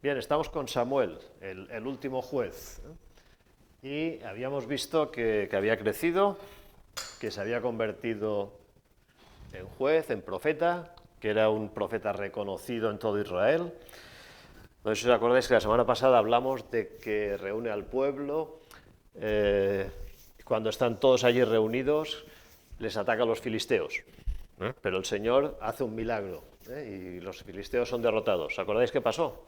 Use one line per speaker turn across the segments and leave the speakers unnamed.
Bien, estamos con Samuel, el último juez, y habíamos visto que había crecido, que se había convertido en juez, en profeta, que era un profeta reconocido en todo Israel. No sé si os acordáis que la semana pasada hablamos de que reúne al pueblo, cuando están todos allí reunidos, les atacan los filisteos. Pero el Señor hace un milagro, y los filisteos son derrotados. ¿Os acordáis qué pasó?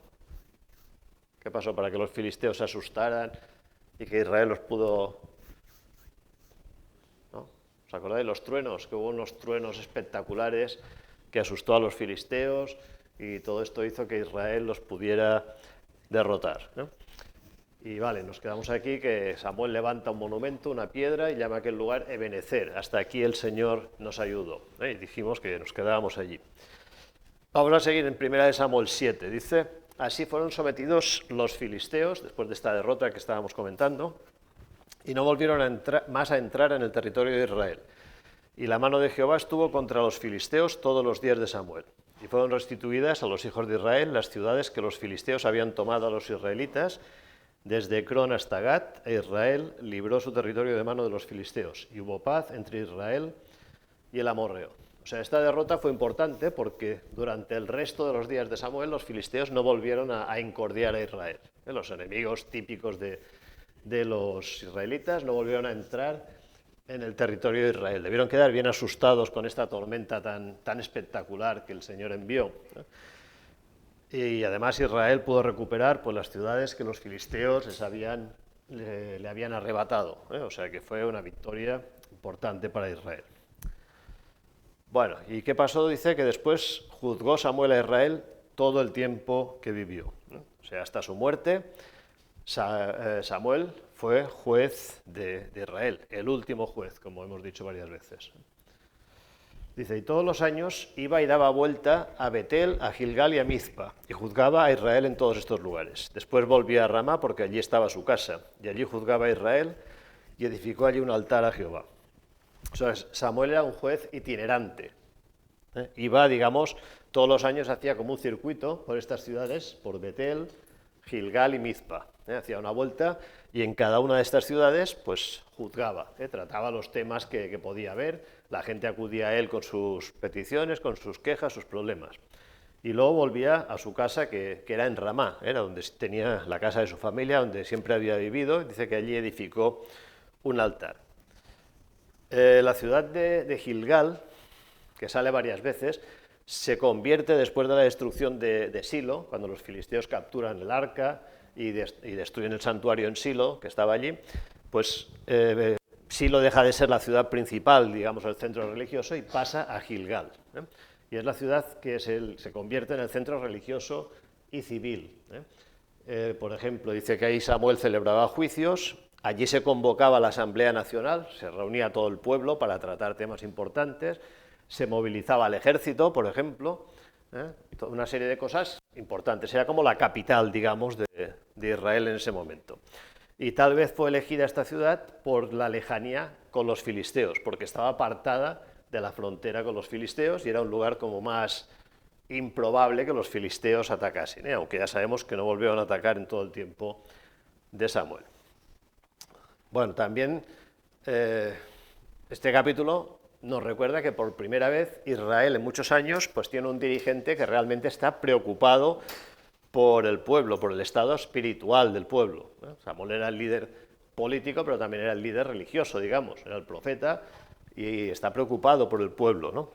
¿Qué pasó para que los filisteos se asustaran y que Israel los pudo... ¿no? ¿Os acordáis los truenos? Que hubo unos truenos espectaculares que asustó a los filisteos y todo esto hizo que Israel los pudiera derrotar, ¿no? Y vale, nos quedamos aquí que Samuel levanta un monumento, una piedra, y llama a aquel lugar Ebenezer. Hasta aquí el Señor nos ayudó, ¿eh? Y dijimos que nos quedábamos allí. Vamos a seguir en 1 Samuel 7. Dice: así fueron sometidos los filisteos, después de esta derrota que estábamos comentando, y no volvieron más a entrar en el territorio de Israel. Y la mano de Jehová estuvo contra los filisteos todos los días de Samuel. Y fueron restituidas a los hijos de Israel las ciudades que los filisteos habían tomado a los israelitas, desde Ecrón hasta Gat, e Israel libró su territorio de mano de los filisteos. Y hubo paz entre Israel y el amorreo. O sea, esta derrota fue importante porque durante el resto de los días de Samuel los filisteos no volvieron a incordiar a Israel. Los enemigos típicos de los israelitas no volvieron a entrar en el territorio de Israel. Debieron quedar bien asustados con esta tormenta tan espectacular que el Señor envió. Y además Israel pudo recuperar pues, las ciudades que los filisteos le habían arrebatado. O sea que fue una victoria importante para Israel. Bueno, ¿y qué pasó? Dice que después juzgó Samuel a Israel todo el tiempo que vivió, ¿no? O sea, hasta su muerte, Samuel fue juez de Israel, el último juez, como hemos dicho varias veces. Dice, y todos los años iba y daba vuelta a Betel, a Gilgal y a Mizpa, y juzgaba a Israel en todos estos lugares. Después volvía a Ramá, porque allí estaba su casa, y allí juzgaba a Israel, y edificó allí un altar a Jehová. O sea, Samuel era un juez itinerante. Iba, digamos, todos los años hacía como un circuito por estas ciudades, por Betel, Gilgal y Mizpa. Hacía una vuelta y en cada una de estas ciudades pues juzgaba, trataba los temas que podía haber, la gente acudía a él con sus peticiones, con sus quejas, sus problemas. Y luego volvía a su casa, que era en Ramá, era donde tenía la casa de su familia, donde siempre había vivido, y dice que allí edificó un altar. La ciudad de Gilgal, que sale varias veces, se convierte después de la destrucción de Silo, cuando los filisteos capturan el arca y destruyen el santuario en Silo, que estaba allí, pues Silo deja de ser la ciudad principal, digamos, el centro religioso, y pasa a Gilgal. Y es la ciudad que se convierte en el centro religioso y civil. Por ejemplo, dice que ahí Samuel celebraba juicios. Allí se convocaba la Asamblea Nacional, se reunía todo el pueblo para tratar temas importantes, se movilizaba el ejército, por ejemplo, una serie de cosas importantes. Era como la capital, digamos, de Israel en ese momento. Y tal vez fue elegida esta ciudad por la lejanía con los filisteos, porque estaba apartada de la frontera con los filisteos y era un lugar como más improbable que los filisteos atacasen, aunque ya sabemos que no volvieron a atacar en todo el tiempo de Samuel. Bueno, también este capítulo nos recuerda que por primera vez Israel en muchos años pues tiene un dirigente que realmente está preocupado por el pueblo, por el estado espiritual del pueblo. Samuel era el líder político, pero también era el líder religioso, digamos, era el profeta y está preocupado por el pueblo, ¿no?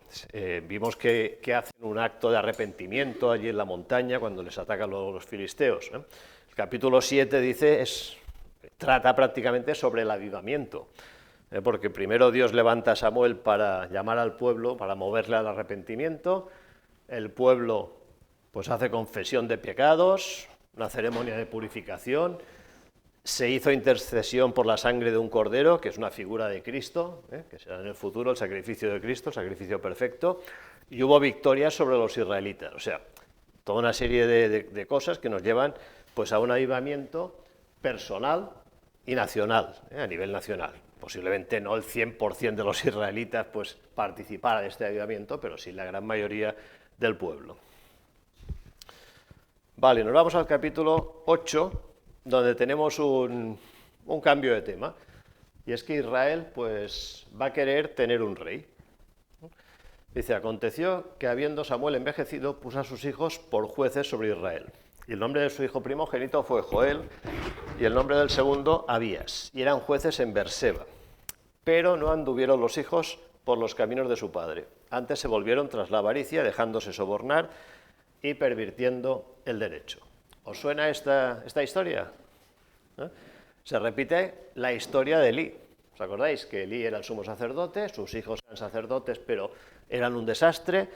Vimos que hacen un acto de arrepentimiento allí en la montaña cuando les atacan los filisteos. El capítulo 7 dice trata prácticamente sobre el avivamiento, porque primero Dios levanta a Samuel para llamar al pueblo, para moverle al arrepentimiento, el pueblo pues hace confesión de pecados, una ceremonia de purificación, se hizo intercesión por la sangre de un cordero, que es una figura de Cristo, que será en el futuro el sacrificio de Cristo, el sacrificio perfecto, y hubo victorias sobre los israelitas, o sea, toda una serie de cosas que nos llevan pues a un avivamiento personal y nacional, a nivel nacional. Posiblemente no el 100% de los israelitas pues, participara de este avivamiento, pero sí la gran mayoría del pueblo. Vale, nos vamos al capítulo 8, donde tenemos un cambio de tema. Y es que Israel pues, va a querer tener un rey. Dice, aconteció que habiendo Samuel envejecido, puso a sus hijos por jueces sobre Israel. Y el nombre de su hijo primogénito fue Joel, y el nombre del segundo Abías. Y eran jueces en Berseba. Pero no anduvieron los hijos por los caminos de su padre. Antes se volvieron tras la avaricia, dejándose sobornar y pervirtiendo el derecho. ¿Os suena esta historia? ¿Eh? Se repite la historia de Elí. ¿Os acordáis que Elí era el sumo sacerdote? Sus hijos eran sacerdotes, pero eran un desastre,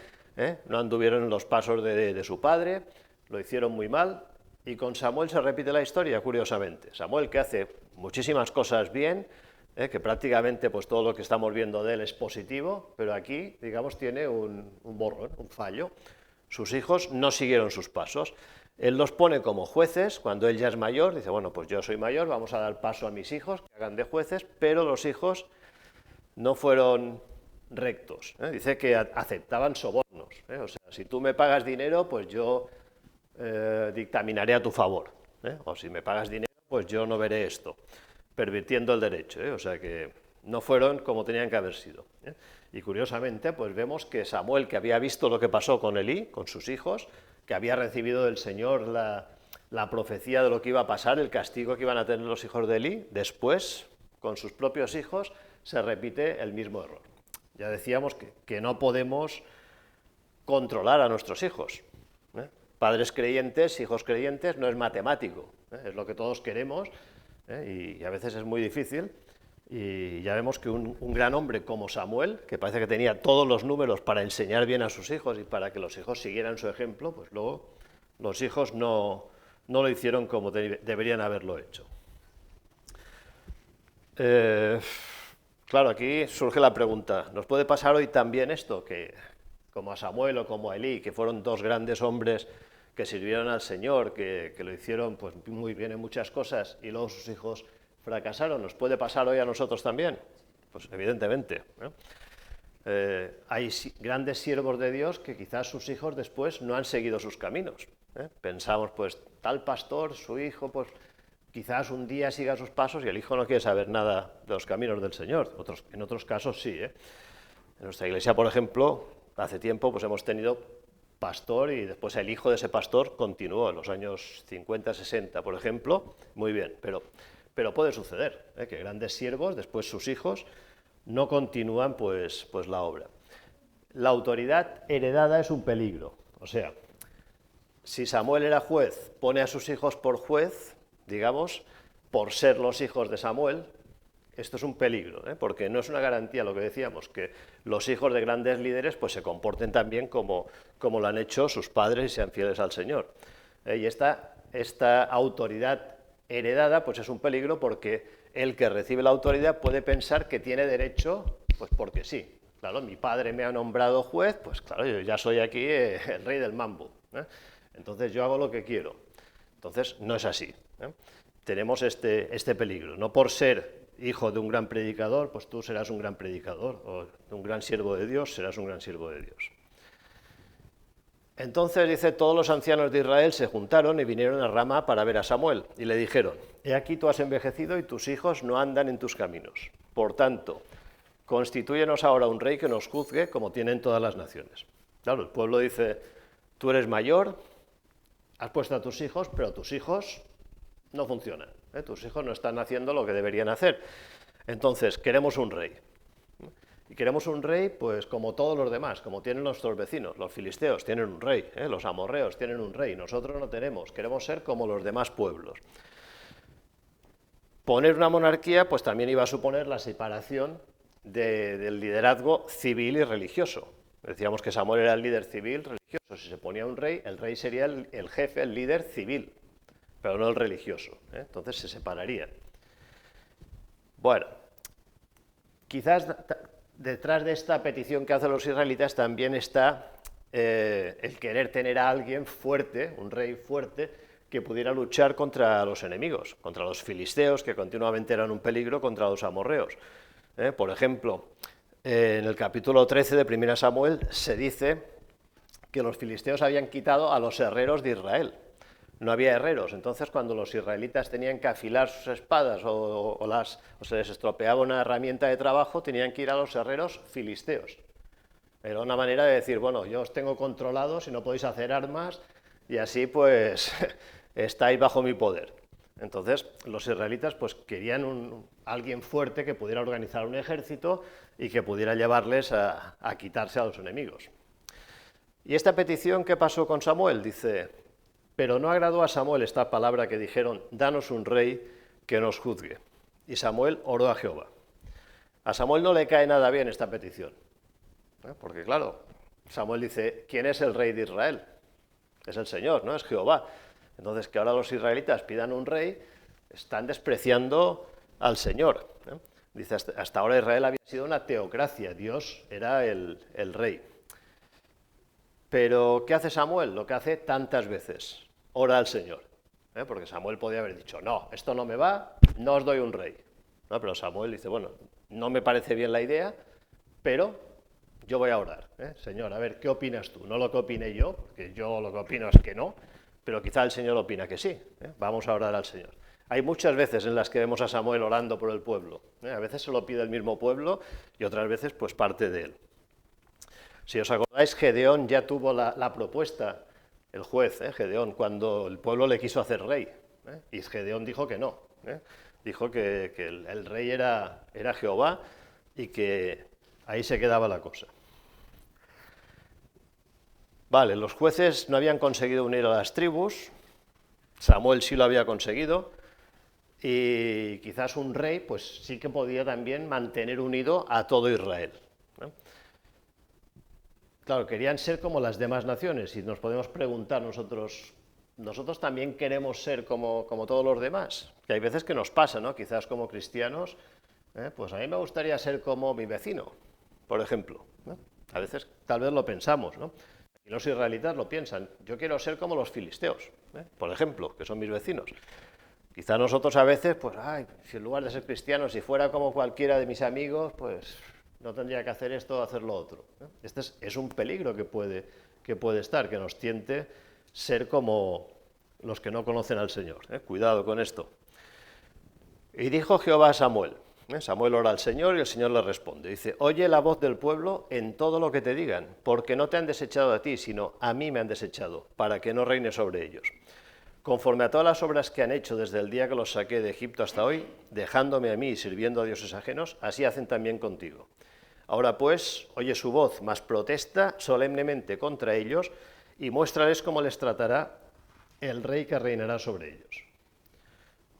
no anduvieron en los pasos de su padre, lo hicieron muy mal, y con Samuel se repite la historia, curiosamente. Samuel, que hace muchísimas cosas bien, que prácticamente pues, todo lo que estamos viendo de él es positivo, pero aquí, digamos, tiene un borrón, un fallo. Sus hijos no siguieron sus pasos. Él los pone como jueces, cuando él ya es mayor, dice, bueno, pues yo soy mayor, vamos a dar paso a mis hijos, que hagan de jueces, pero los hijos no fueron rectos. Dice que aceptaban sobornos. O sea, si tú me pagas dinero, pues yo dictaminaré a tu favor. O si me pagas dinero, pues yo no veré esto, pervirtiendo el derecho. O sea que no fueron como tenían que haber sido. Y curiosamente, pues vemos que Samuel, que había visto lo que pasó con Elí, con sus hijos, que había recibido del Señor la profecía de lo que iba a pasar, el castigo que iban a tener los hijos de Elí, después, con sus propios hijos, se repite el mismo error. Ya decíamos que no podemos controlar a nuestros hijos. Padres creyentes, hijos creyentes, no es matemático, es lo que todos queremos, y a veces es muy difícil. Y ya vemos que un gran hombre como Samuel, que parece que tenía todos los números para enseñar bien a sus hijos y para que los hijos siguieran su ejemplo, pues luego los hijos no lo hicieron como deberían haberlo hecho. Claro, aquí surge la pregunta, ¿nos puede pasar hoy también esto? Que como a Samuel o como a Elí, que fueron dos grandes hombres que sirvieron al Señor, que lo hicieron pues, muy bien en muchas cosas, y luego sus hijos fracasaron, ¿nos puede pasar hoy a nosotros también? Pues evidentemente. Hay grandes siervos de Dios que quizás sus hijos después no han seguido sus caminos. Pensamos, pues, tal pastor, su hijo, pues, quizás un día siga sus pasos y el hijo no quiere saber nada de los caminos del Señor. En otros casos sí. En nuestra iglesia, por ejemplo, hace tiempo pues, hemos tenido pastor y después el hijo de ese pastor continuó en los años 50, 60, por ejemplo. Muy bien, pero puede suceder, que grandes siervos, después sus hijos, no continúan pues la obra. La autoridad heredada es un peligro. O sea, si Samuel era juez, pone a sus hijos por juez, digamos, por ser los hijos de Samuel, esto es un peligro, porque no es una garantía lo que decíamos, que los hijos de grandes líderes pues, se comporten también como lo han hecho sus padres y sean fieles al Señor. Y esta autoridad heredada pues es un peligro porque el que recibe la autoridad puede pensar que tiene derecho, pues porque sí. Claro, mi padre me ha nombrado juez, pues claro, yo ya soy aquí el rey del mambo. Entonces yo hago lo que quiero. Entonces no es así. Tenemos este peligro. No por ser hijo de un gran predicador, pues tú serás un gran predicador, o de un gran siervo de Dios, serás un gran siervo de Dios. Entonces, dice, todos los ancianos de Israel se juntaron y vinieron a Ramá para ver a Samuel, y le dijeron, he aquí tú has envejecido y tus hijos no andan en tus caminos. Por tanto, constitúyenos ahora un rey que nos juzgue como tienen todas las naciones. Claro, el pueblo dice, tú eres mayor, has puesto a tus hijos, pero tus hijos no funcionan. Tus hijos no están haciendo lo que deberían hacer. Entonces, queremos un rey. Y queremos un rey, pues como todos los demás, como tienen nuestros vecinos. Los filisteos tienen un rey, los amorreos tienen un rey, nosotros no tenemos. Queremos ser como los demás pueblos. Poner una monarquía, pues también iba a suponer la separación del liderazgo civil y religioso. Decíamos que Samuel era el líder civil, religioso. Si se ponía un rey, el rey sería el jefe, el líder civil, pero no el religioso. Entonces se separarían. Bueno, quizás detrás de esta petición que hacen los israelitas también está el querer tener a alguien fuerte, un rey fuerte, que pudiera luchar contra los enemigos, contra los filisteos, que continuamente eran un peligro, contra los amorreos. Por ejemplo, en el capítulo 13 de 1 Samuel se dice que los filisteos habían quitado a los herreros de Israel. no había herreros. Entonces, cuando los israelitas tenían que afilar sus espadas o se les estropeaba una herramienta de trabajo, tenían que ir a los herreros filisteos. Era una manera de decir, bueno, yo os tengo controlados y no podéis hacer armas y así pues estáis bajo mi poder. Entonces los israelitas pues querían alguien fuerte que pudiera organizar un ejército y que pudiera llevarles a quitarse a los enemigos. ¿Y esta petición qué pasó con Samuel? Dice, pero no agradó a Samuel esta palabra que dijeron, danos un rey que nos juzgue. Y Samuel oró a Jehová. A Samuel no le cae nada bien esta petición. Porque claro, Samuel dice, ¿quién es el rey de Israel? Es el Señor, ¿no? Es Jehová. Entonces, que ahora los israelitas pidan un rey, están despreciando al Señor. Dice, hasta ahora Israel había sido una teocracia, Dios era el rey. Pero, ¿qué hace Samuel? Lo que hace tantas veces, ora al Señor. Porque Samuel podía haber dicho, no, esto no me va, no os doy un rey. No, pero Samuel dice, bueno, no me parece bien la idea, pero yo voy a orar. Señor, a ver, ¿qué opinas tú? No lo que opine yo, porque yo lo que opino es que no, pero quizá el Señor opina que sí. Vamos a orar al Señor. Hay muchas veces en las que vemos a Samuel orando por el pueblo. A veces se lo pide el mismo pueblo y otras veces pues parte de él. Si os acordáis, Gedeón ya tuvo la propuesta, el juez, Gedeón, cuando el pueblo le quiso hacer rey. Y Gedeón dijo que no. Dijo que el rey era Jehová y que ahí se quedaba la cosa. Vale, los jueces no habían conseguido unir a las tribus, Samuel sí lo había conseguido, y quizás un rey pues sí que podía también mantener unido a todo Israel. Claro, querían ser como las demás naciones, y nos podemos preguntar nosotros también queremos ser como todos los demás, que hay veces que nos pasa, ¿no? Quizás como cristianos, pues a mí me gustaría ser como mi vecino, por ejemplo, ¿no? A veces tal vez lo pensamos, ¿no? Y los israelitas lo piensan, yo quiero ser como los filisteos, por ejemplo, que son mis vecinos. Quizá nosotros a veces, pues, si en lugar de ser cristianos, si fuera como cualquiera de mis amigos, pues no tendría que hacer esto o hacer lo otro. Este es un peligro que puede estar, que nos tiente ser como los que no conocen al Señor. Cuidado con esto. Y dijo Jehová a Samuel. Samuel ora al Señor y el Señor le responde. Dice, oye la voz del pueblo en todo lo que te digan, porque no te han desechado a ti, sino a mí me han desechado, para que no reine sobre ellos. Conforme a todas las obras que han hecho desde el día que los saqué de Egipto hasta hoy, dejándome a mí y sirviendo a dioses ajenos, así hacen también contigo. Ahora pues, oye su voz, mas protesta solemnemente contra ellos y muéstrales cómo les tratará el rey que reinará sobre ellos.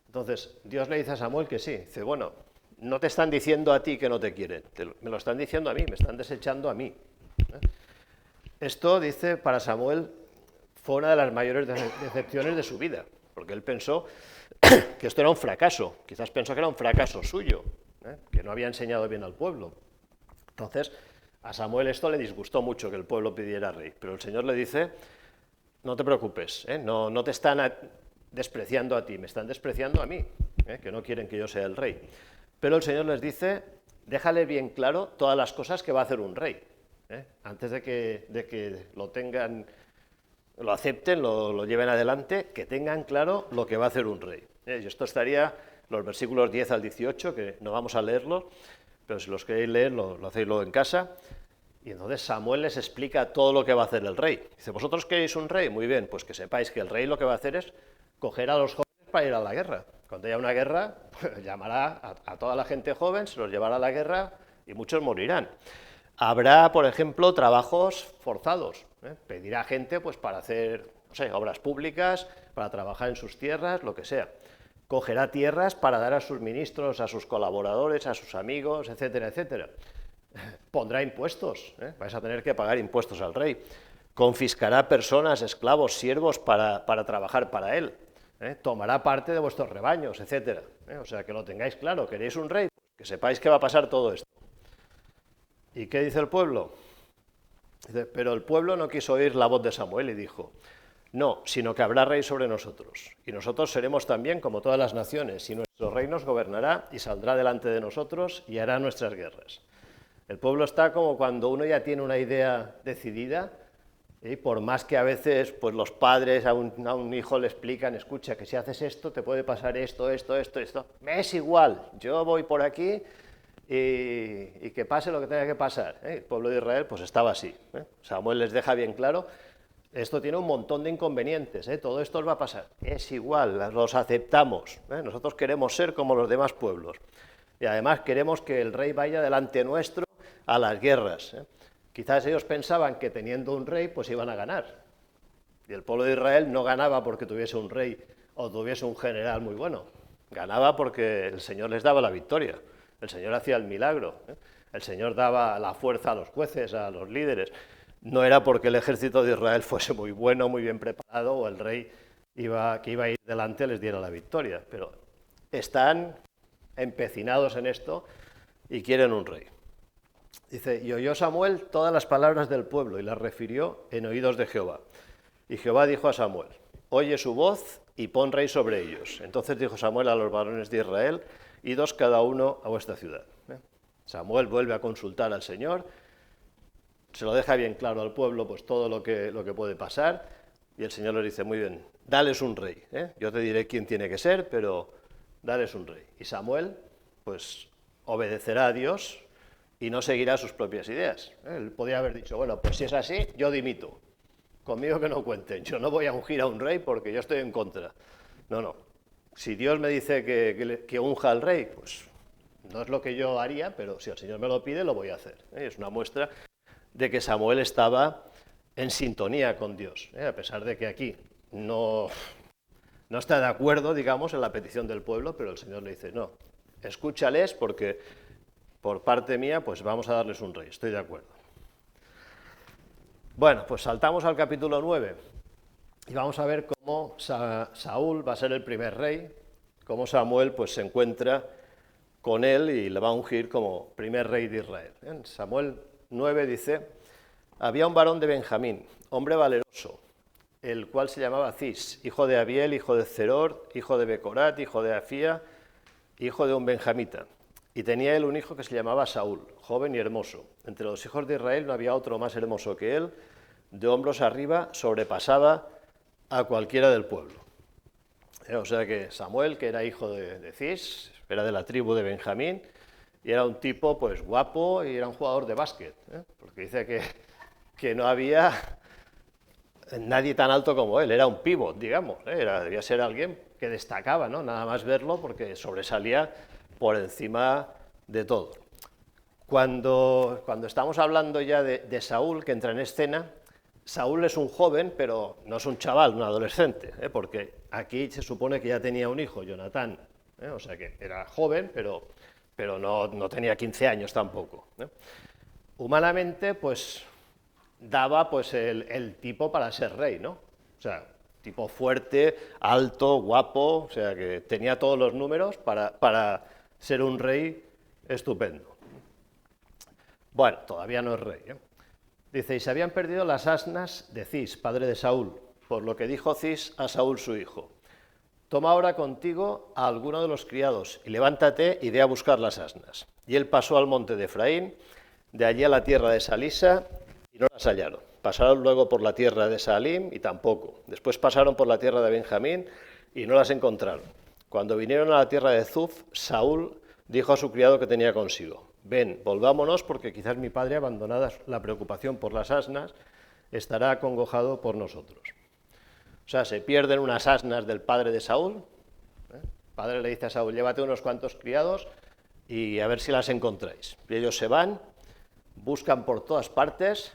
Entonces, Dios le dice a Samuel que sí. Dice, bueno, no te están diciendo a ti que no te quieren, me lo están diciendo a mí, me están desechando a mí. Esto, dice, para Samuel fue una de las mayores decepciones de su vida, porque él pensó que esto era un fracaso, quizás pensó que era un fracaso suyo, que no había enseñado bien al pueblo. Entonces, a Samuel esto le disgustó mucho que el pueblo pidiera rey, pero el Señor le dice, no te preocupes, no te están despreciando a ti, me están despreciando a mí, que no quieren que yo sea el rey. Pero el Señor les dice, déjale bien claro todas las cosas que va a hacer un rey, antes de que lo tengan, lo acepten, lo lleven adelante, que tengan claro lo que va a hacer un rey. Y esto estaría los versículos 10 al 18, que no vamos a leerlos, pero si los queréis leer, lo hacéis luego en casa. Y entonces Samuel les explica todo lo que va a hacer el rey. Dice, ¿vosotros queréis un rey? Muy bien, pues que sepáis que el rey lo que va a hacer es coger a los jóvenes para ir a la guerra. Cuando haya una guerra, pues llamará a toda la gente joven, se los llevará a la guerra y muchos morirán. Habrá, por ejemplo, trabajos forzados. Pedirá gente pues, para hacer, no sé, obras públicas, para trabajar en sus tierras, lo que sea. Cogerá tierras para dar a sus ministros, a sus colaboradores, a sus amigos, etcétera, etcétera. Pondrá impuestos, vais a tener que pagar impuestos al rey. Confiscará personas, esclavos, siervos para trabajar para él. Tomará parte de vuestros rebaños, etcétera. O sea, que lo tengáis claro, ¿queréis un rey? Que sepáis que va a pasar todo esto. ¿Y qué dice el pueblo? Dice, pero el pueblo no quiso oír la voz de Samuel y dijo, no, sino que habrá rey sobre nosotros, y nosotros seremos también como todas las naciones, y nuestro rey nos gobernará y saldrá delante de nosotros y hará nuestras guerras. El pueblo está como cuando uno ya tiene una idea decidida Y por más que a veces pues los padres a un hijo le explican, escucha, que si haces esto te puede pasar esto, me es igual, yo voy por aquí y que pase lo que tenga que pasar. El pueblo de Israel pues estaba así. Samuel les deja bien claro, esto tiene un montón de inconvenientes, todo esto os va a pasar, es igual, los aceptamos, nosotros queremos ser como los demás pueblos y además queremos que el rey vaya delante nuestro a las guerras. Quizás ellos pensaban que teniendo un rey pues iban a ganar. Y el pueblo de Israel no ganaba porque tuviese un rey o tuviese un general muy bueno. Ganaba porque el Señor les daba la victoria. El Señor hacía el milagro. El Señor daba la fuerza a los jueces, a los líderes. No era porque el ejército de Israel fuese muy bueno, muy bien preparado, o el rey que iba a ir delante les diera la victoria. Pero están empecinados en esto y quieren un rey. Dice, y oyó Samuel todas las palabras del pueblo y las refirió en oídos de Jehová. Y Jehová dijo a Samuel, oye su voz y pon rey sobre ellos. Entonces dijo Samuel a los varones de Israel, idos cada uno a vuestra ciudad. Samuel vuelve a consultar al Señor, se lo deja bien claro al pueblo pues todo lo que puede pasar, y el Señor les dice, muy bien, dales un rey. Yo te diré quién tiene que ser, pero dales un rey. Y Samuel pues obedecerá a Dios y no seguirá sus propias ideas. Él podía haber dicho, bueno, pues si es así, yo dimito. Conmigo que no cuenten, yo no voy a ungir a un rey porque yo estoy en contra. No. Si Dios me dice que unja al rey, pues no es lo que yo haría, pero si el Señor me lo pide, lo voy a hacer. Es una muestra de que Samuel estaba en sintonía con Dios, a pesar de que aquí no está de acuerdo, digamos, en la petición del pueblo, pero el Señor le dice, no, escúchales porque por parte mía, pues vamos a darles un rey, estoy de acuerdo. Bueno, pues saltamos al capítulo 9 y vamos a ver cómo Saúl va a ser el primer rey, cómo Samuel pues se encuentra con él y le va a ungir como primer rey de Israel. En Samuel 9 dice, había un varón de Benjamín, hombre valeroso, el cual se llamaba Cis, hijo de Abiel, hijo de Zeror, hijo de Becorat, hijo de Afía, hijo de un benjamita. Y tenía él un hijo que se llamaba Saúl, joven y hermoso. Entre los hijos de Israel no había otro más hermoso que él, de hombros arriba sobrepasaba a cualquiera del pueblo. O sea que Samuel, que era hijo de Cis, era de la tribu de Benjamín, y era un tipo pues guapo y era un jugador de básquet, porque dice que no había nadie tan alto como él, era un pívot, digamos, debía ser alguien que destacaba, ¿no? Nada más verlo porque sobresalía por encima de todo. Cuando estamos hablando ya de Saúl, que entra en escena, Saúl es un joven, pero no es un chaval, un adolescente, porque aquí se supone que ya tenía un hijo, Jonatán, o sea que era joven, pero no tenía 15 años tampoco. Humanamente, pues daba pues el tipo para ser rey, ¿no? O sea, tipo fuerte, alto, guapo, o sea que tenía todos los números para ser un rey estupendo. Bueno, todavía no es rey. Dice, y se habían perdido las asnas de Cis, padre de Saúl, por lo que dijo Cis a Saúl su hijo, toma ahora contigo a alguno de los criados y levántate y ve a buscar las asnas. Y él pasó al monte de Efraín, de allí a la tierra de Salisa, y no las hallaron. Pasaron luego por la tierra de Salim y tampoco. Después pasaron por la tierra de Benjamín y no las encontraron. Cuando vinieron a la tierra de Zuf, Saúl dijo a su criado que tenía consigo, ven, volvámonos porque quizás mi padre, abandonada la preocupación por las asnas, estará acongojado por nosotros. O sea, se pierden unas asnas del padre de Saúl. El padre le dice a Saúl, llévate unos cuantos criados y a ver si las encontráis. Y ellos se van, buscan por todas partes,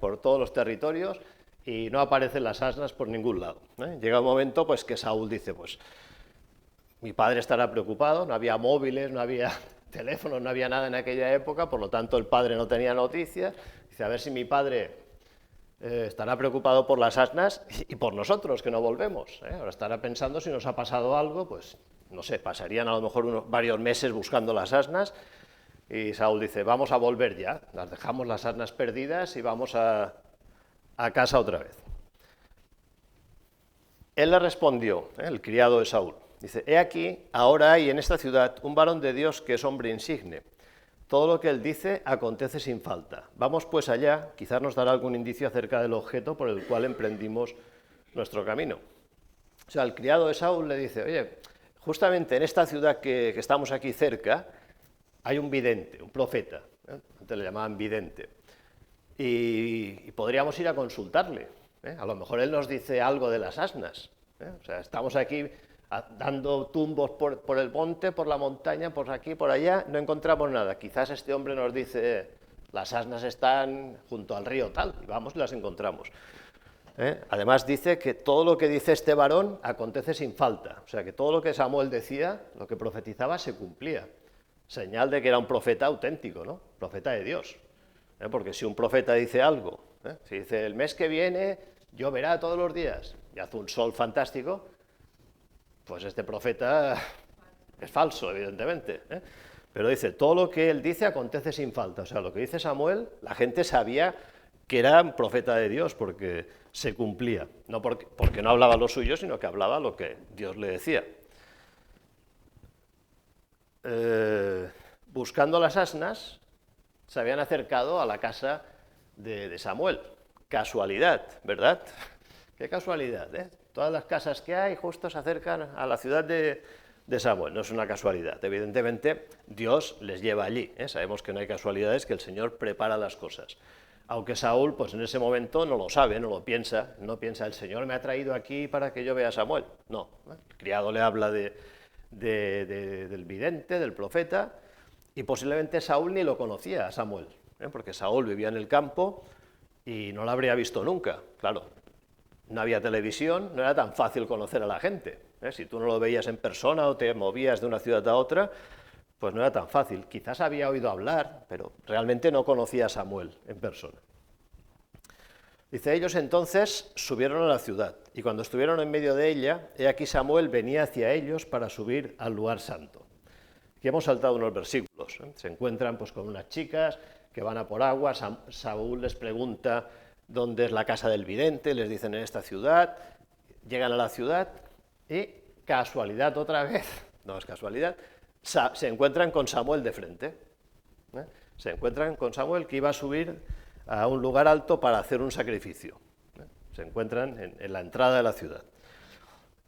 por todos los territorios, y no aparecen las asnas por ningún lado. Llega un momento pues que Saúl dice, pues mi padre estará preocupado, no había móviles, no había teléfonos, no había nada en aquella época, por lo tanto el padre no tenía noticias. Dice, a ver si mi padre estará preocupado por las asnas y por nosotros, que no volvemos. Ahora estará pensando si nos ha pasado algo, pues no sé, pasarían a lo mejor varios meses buscando las asnas. Y Saúl dice, vamos a volver ya, las dejamos las asnas perdidas y vamos a casa otra vez. Él le respondió, el criado de Saúl, dice, he aquí, ahora hay en esta ciudad un varón de Dios que es hombre insigne, todo lo que él dice acontece sin falta. Vamos pues allá, quizás nos dará algún indicio acerca del objeto por el cual emprendimos nuestro camino. O sea, el criado de Saúl le dice, oye, justamente en esta ciudad que estamos aquí cerca, hay un vidente, un profeta, antes le llamaban vidente, y podríamos ir a consultarle. A lo mejor él nos dice algo de las asnas. O sea, estamos aquí dando tumbos por el monte, por la montaña, por aquí, por allá, no encontramos nada. Quizás este hombre nos dice, las asnas están junto al río tal, y vamos y las encontramos. Además dice que todo lo que dice este varón acontece sin falta, o sea que todo lo que Samuel decía, lo que profetizaba, se cumplía. Señal de que era un profeta auténtico, ¿no? Profeta de Dios. Porque si un profeta dice algo, si dice el mes que viene lloverá todos los días y hace un sol fantástico, pues este profeta es falso, evidentemente. Pero dice, todo lo que él dice acontece sin falta. O sea, lo que dice Samuel, la gente sabía que era un profeta de Dios porque se cumplía. No porque no hablaba lo suyo, sino que hablaba lo que Dios le decía. Buscando las asnas, se habían acercado a la casa de Samuel. Casualidad, ¿verdad? Qué casualidad, ¿eh? Todas las casas que hay justo se acercan a la ciudad de Samuel. No es una casualidad. Evidentemente, Dios les lleva allí. Sabemos que no hay casualidades, que el Señor prepara las cosas. Aunque Saúl, pues en ese momento no lo sabe, no lo piensa. No piensa, el Señor me ha traído aquí para que yo vea a Samuel. No, el criado le habla del vidente, del profeta, y posiblemente Saúl ni lo conocía a Samuel, porque Saúl vivía en el campo y no lo habría visto nunca, claro. No había televisión, no era tan fácil conocer a la gente. Si tú no lo veías en persona o te movías de una ciudad a otra, pues no era tan fácil. Quizás había oído hablar, pero realmente no conocía a Samuel en persona. Dice, ellos entonces subieron a la ciudad, y cuando estuvieron en medio de ella, he aquí Samuel venía hacia ellos para subir al lugar santo. Aquí hemos saltado unos versículos. Se encuentran pues, con unas chicas que van a por agua, Saúl les pregunta dónde es la casa del vidente, les dicen en esta ciudad, llegan a la ciudad y, casualidad otra vez, no es casualidad, se encuentran con Samuel de frente. Se encuentran con Samuel que iba a subir a un lugar alto para hacer un sacrificio. Se encuentran en la entrada de la ciudad.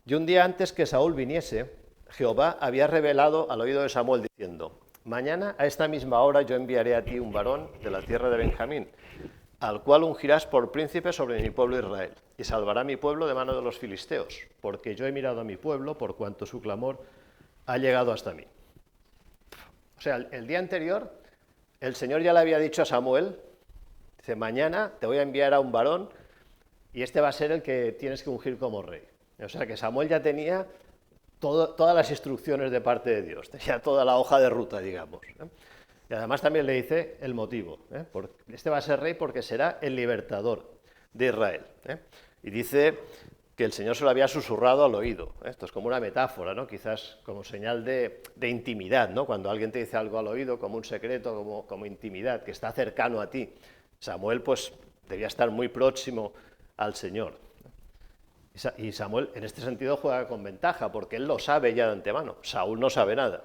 Y un día antes que Saúl viniese, Jehová había revelado al oído de Samuel diciendo, mañana a esta misma hora yo enviaré a ti un varón de la tierra de Benjamín, al cual ungirás por príncipe sobre mi pueblo Israel, y salvará mi pueblo de mano de los filisteos, porque yo he mirado a mi pueblo por cuanto su clamor ha llegado hasta mí. O sea, el día anterior, el Señor ya le había dicho a Samuel, dice, mañana te voy a enviar a un varón, y este va a ser el que tienes que ungir como rey. O sea, que Samuel ya tenía todas las instrucciones de parte de Dios, tenía toda la hoja de ruta, digamos. Y además también le dice el motivo. Este va a ser rey porque será el libertador de Israel. Y dice que el Señor se lo había susurrado al oído. Esto es como una metáfora, ¿no? Quizás como señal de intimidad, ¿no? Cuando alguien te dice algo al oído, como un secreto, como intimidad, que está cercano a ti. Samuel pues debía estar muy próximo al Señor. Y Samuel en este sentido juega con ventaja, porque él lo sabe ya de antemano. Saúl no sabe nada.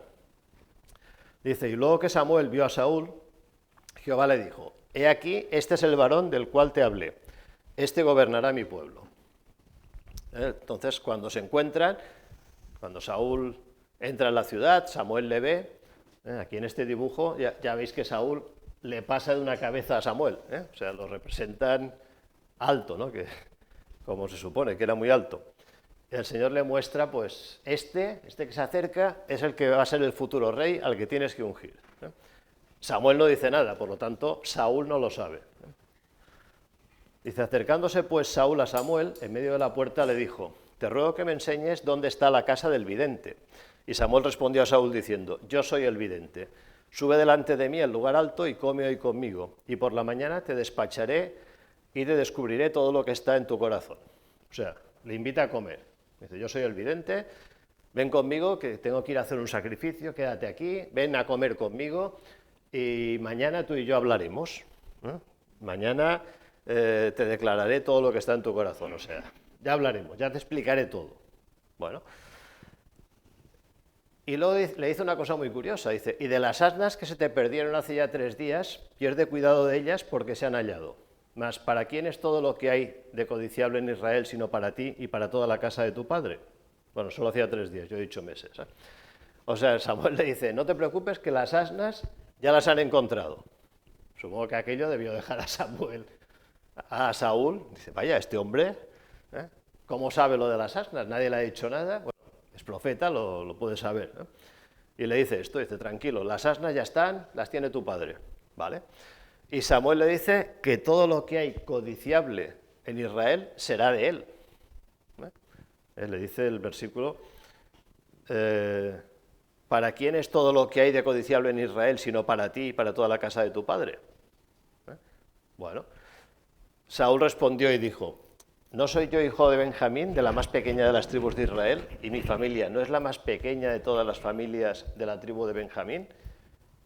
Dice, y luego que Samuel vio a Saúl, Jehová le dijo, he aquí, este es el varón del cual te hablé, este gobernará mi pueblo. Entonces, cuando se encuentran, cuando Saúl entra en la ciudad, Samuel le ve, aquí en este dibujo ya veis que Saúl le pasa de una cabeza a Samuel, o sea, lo representan alto, ¿no? Que, como se supone, que era muy alto. El Señor le muestra, pues, este que se acerca es el que va a ser el futuro rey al que tienes que ungir. Samuel no dice nada, por lo tanto, Saúl no lo sabe. Dice, acercándose pues Saúl a Samuel, en medio de la puerta le dijo, te ruego que me enseñes dónde está la casa del vidente. Y Samuel respondió a Saúl diciendo, yo soy el vidente. Sube delante de mí al lugar alto y come hoy conmigo, y por la mañana te despacharé y te descubriré todo lo que está en tu corazón. O sea, le invita a comer. Dice, yo soy el vidente, ven conmigo, que tengo que ir a hacer un sacrificio, quédate aquí, ven a comer conmigo y mañana tú y yo hablaremos. Mañana te declararé todo lo que está en tu corazón, o sea, ya hablaremos, ya te explicaré todo. Bueno, Y luego le dice una cosa muy curiosa, dice, y de las asnas que se te perdieron hace ya 3 días, pierde cuidado de ellas porque se han hallado. Mas, ¿para quién es todo lo que hay de codiciable en Israel sino para ti y para toda la casa de tu padre? Bueno, solo hacía 3 días, yo he dicho meses. O sea, Samuel le dice, no te preocupes que las asnas ya las han encontrado. Supongo que aquello debió dejar a Saúl, dice, vaya, este hombre, ¿cómo sabe lo de las asnas? Nadie le ha dicho nada. Bueno, es profeta, lo puede saber. Y le dice esto, dice, tranquilo, las asnas ya están, las tiene tu padre, ¿vale? Y Samuel le dice que todo lo que hay codiciable en Israel será de él. Le dice el versículo, ¿para quién es todo lo que hay de codiciable en Israel sino para ti y para toda la casa de tu padre? Bueno, Saúl respondió y dijo, ¿no soy yo hijo de Benjamín, de la más pequeña de las tribus de Israel? ¿Y mi familia no es la más pequeña de todas las familias de la tribu de Benjamín?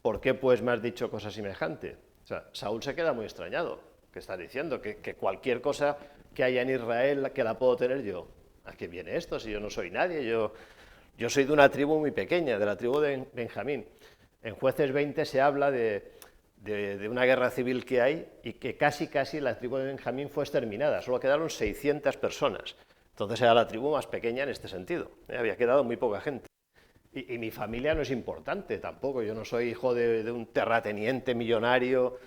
¿Por qué pues me has dicho cosa semejante? O sea, Saúl se queda muy extrañado. ¿Qué está diciendo? Que cualquier cosa que haya en Israel que la puedo tener yo. ¿A qué viene esto? Si yo no soy nadie, yo soy de una tribu muy pequeña, de la tribu de Benjamín. En Jueces 20 se habla de una guerra civil que hay y que casi la tribu de Benjamín fue exterminada, solo quedaron 600 personas. Entonces era la tribu más pequeña en este sentido, había quedado muy poca gente. Y mi familia no es importante tampoco, yo no soy hijo de un terrateniente millonario.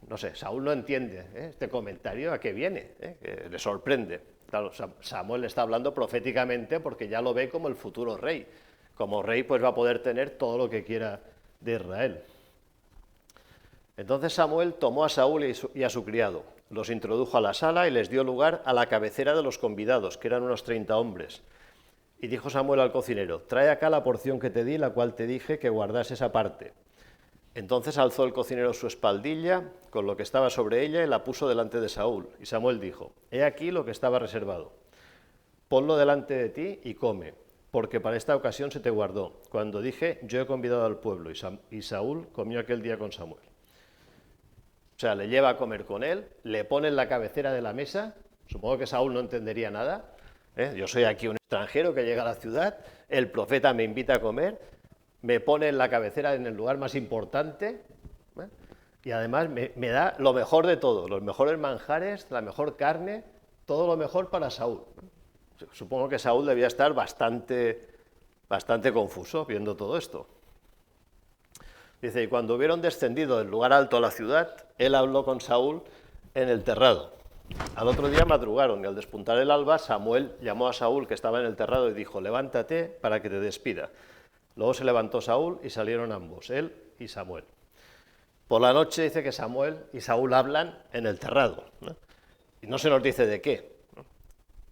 No sé, Saúl no entiende este comentario a qué viene, que le sorprende. Claro, Samuel está hablando proféticamente porque ya lo ve como el futuro rey. Como rey pues va a poder tener todo lo que quiera de Israel. Entonces Samuel tomó a Saúl y a su criado, los introdujo a la sala y les dio lugar a la cabecera de los convidados, que eran unos 30 hombres. Y dijo Samuel al cocinero, trae acá la porción que te di, la cual te dije que guardases aparte. Entonces alzó el cocinero su espaldilla con lo que estaba sobre ella y la puso delante de Saúl. Y Samuel dijo, he aquí lo que estaba reservado. Ponlo delante de ti y come, porque para esta ocasión se te guardó. Cuando dije, yo he convidado al pueblo, y Saúl comió aquel día con Samuel. O sea, le lleva a comer con él, le pone en la cabecera de la mesa, supongo que Saúl no entendería nada, yo soy aquí un extranjero que llega a la ciudad, el profeta me invita a comer, me pone en la cabecera en el lugar más importante, y además me da lo mejor de todo, los mejores manjares, la mejor carne, todo lo mejor para Saúl. Supongo que Saúl debía estar bastante confuso viendo todo esto. Dice, y cuando hubieron descendido del lugar alto a la ciudad, él habló con Saúl en el terrado. Al otro día madrugaron y al despuntar el alba, Samuel llamó a Saúl, que estaba en el terrado, y dijo, levántate para que te despida. Luego se levantó Saúl y salieron ambos, él y Samuel. Por la noche dice que Samuel y Saúl hablan en el terrado, ¿no? Y no se nos dice de qué.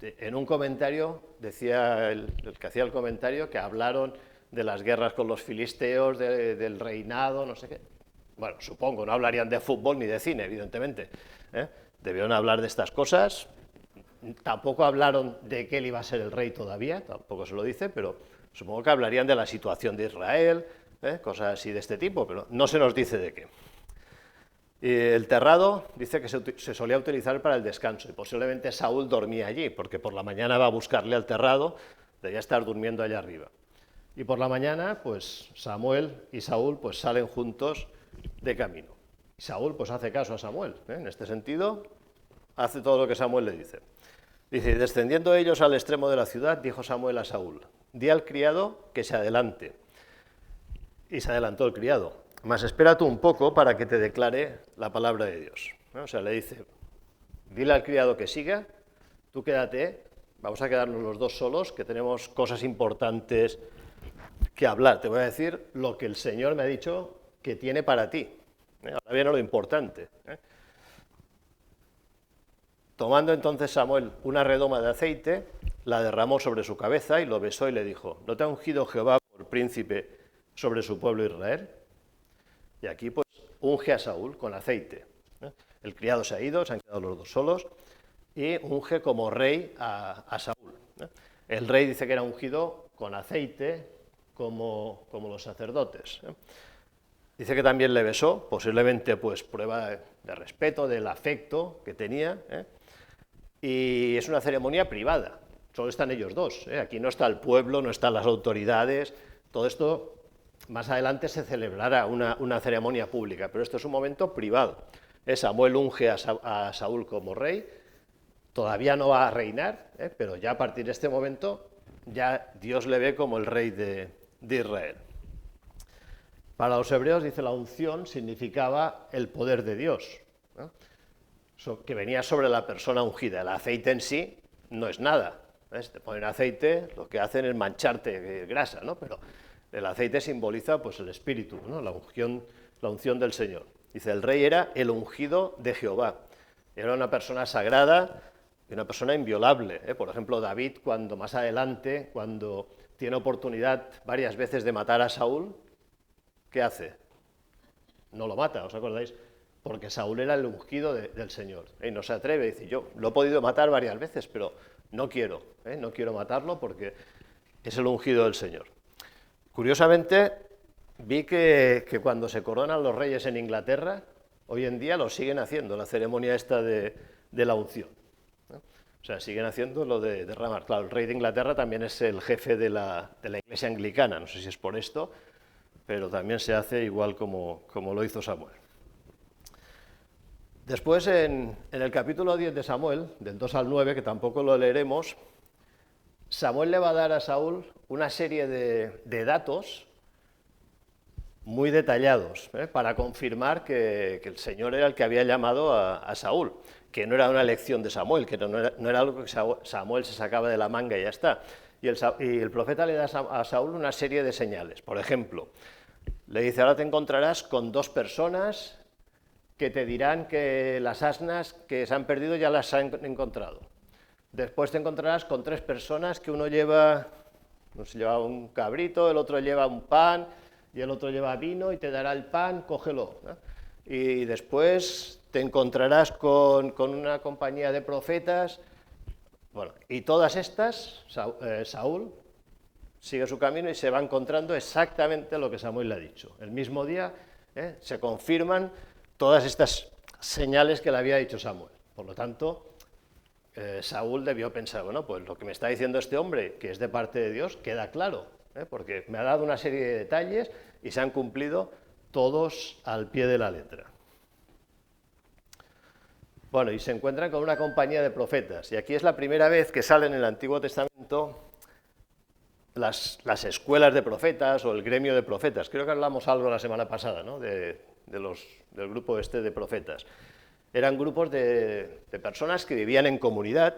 En un comentario, decía el que hacía el comentario, que hablaron de las guerras con los filisteos, del reinado, no sé qué. Bueno, supongo, no hablarían de fútbol ni de cine, evidentemente. Debieron hablar de estas cosas. Tampoco hablaron de que él iba a ser el rey todavía, tampoco se lo dice, pero supongo que hablarían de la situación de Israel, cosas así de este tipo, pero no se nos dice de qué. Y el terrado dice que se solía utilizar para el descanso, y posiblemente Saúl dormía allí, porque por la mañana va a buscarle al terrado, debía estar durmiendo allá arriba. Y por la mañana, pues Samuel y Saúl pues salen juntos de camino. Y Saúl pues hace caso a Samuel, en este sentido, hace todo lo que Samuel le dice. Dice, descendiendo ellos al extremo de la ciudad, dijo Samuel a Saúl, di al criado que se adelante. Y se adelantó el criado, mas espera tú un poco para que te declare la palabra de Dios. O sea, le dice, dile al criado que siga, tú quédate, vamos a quedarnos los dos solos, que tenemos cosas importantes que hablar. Te voy a decir lo que el Señor me ha dicho que tiene para ti. Ahora viene lo importante. Tomando entonces Samuel una redoma de aceite, la derramó sobre su cabeza y lo besó y le dijo, ¿no te ha ungido Jehová por príncipe sobre su pueblo Israel? Y aquí pues unge a Saúl con aceite. El criado se ha ido, se han quedado los dos solos, y unge como rey a Saúl. El rey dice que era ungido con aceite como los sacerdotes. Dice que también le besó, posiblemente pues prueba de respeto, del afecto que tenía, y es una ceremonia privada, solo están ellos dos, aquí no está el pueblo, no están las autoridades, Todo esto más adelante se celebrará una ceremonia pública, pero esto es un momento privado. Samuel unge a Saúl como rey, todavía no va a reinar, pero ya a partir de este momento ya Dios le ve como el rey de Israel. Para los hebreos, dice, la unción significaba el poder de Dios, ¿no? Que venía sobre la persona ungida. El aceite en sí no es nada. Te ponen aceite, lo que hacen es mancharte grasa, ¿no? Pero el aceite simboliza pues, el espíritu, ¿no? La unción del Señor. Dice, el rey era el ungido de Jehová. Era una persona sagrada y una persona inviolable. Por ejemplo, David, cuando más adelante, cuando tiene oportunidad varias veces de matar a Saúl, ¿qué hace? No lo mata, ¿os acordáis? Porque Saúl era el ungido del Señor. Y no se atreve, dice, yo lo he podido matar varias veces, pero no quiero matarlo porque es el ungido del Señor. Curiosamente, vi que cuando se coronan los reyes en Inglaterra, hoy en día lo siguen haciendo, la ceremonia esta de la unción, ¿no? O sea, siguen haciendo lo de derramar. Claro, el rey de Inglaterra también es el jefe de la iglesia anglicana, no sé si es por esto, pero también se hace igual como lo hizo Samuel. Después, en el capítulo 10 de Samuel, del 2 al 9, que tampoco lo leeremos, Samuel le va a dar a Saúl una serie de datos muy detallados, para confirmar que el Señor era el que había llamado a Saúl, que no era una elección de Samuel, que no era algo que Samuel se sacaba de la manga y ya está. Y el profeta le da a Saúl una serie de señales. Por ejemplo, le dice, ahora te encontrarás con 2 personas que te dirán que las asnas que se han perdido ya las han encontrado. Después te encontrarás con 3 personas que uno lleva un cabrito, el otro lleva un pan y el otro lleva vino y te dará el pan, cógelo, ¿no? Y después te encontrarás con una compañía de profetas. Bueno, y todas estas, Saúl sigue su camino y se va encontrando exactamente lo que Samuel le ha dicho. El mismo día se confirman todas estas señales que le había dicho Samuel. Por lo tanto, Saúl debió pensar, bueno, pues lo que me está diciendo este hombre, que es de parte de Dios, queda claro, porque me ha dado una serie de detalles y se han cumplido todos al pie de la letra. Bueno, y se encuentran con una compañía de profetas, y aquí es la primera vez que salen en el Antiguo Testamento las escuelas de profetas o el gremio de profetas. Creo que hablamos algo la semana pasada, ¿no? del grupo de profetas. Eran grupos de personas que vivían en comunidad.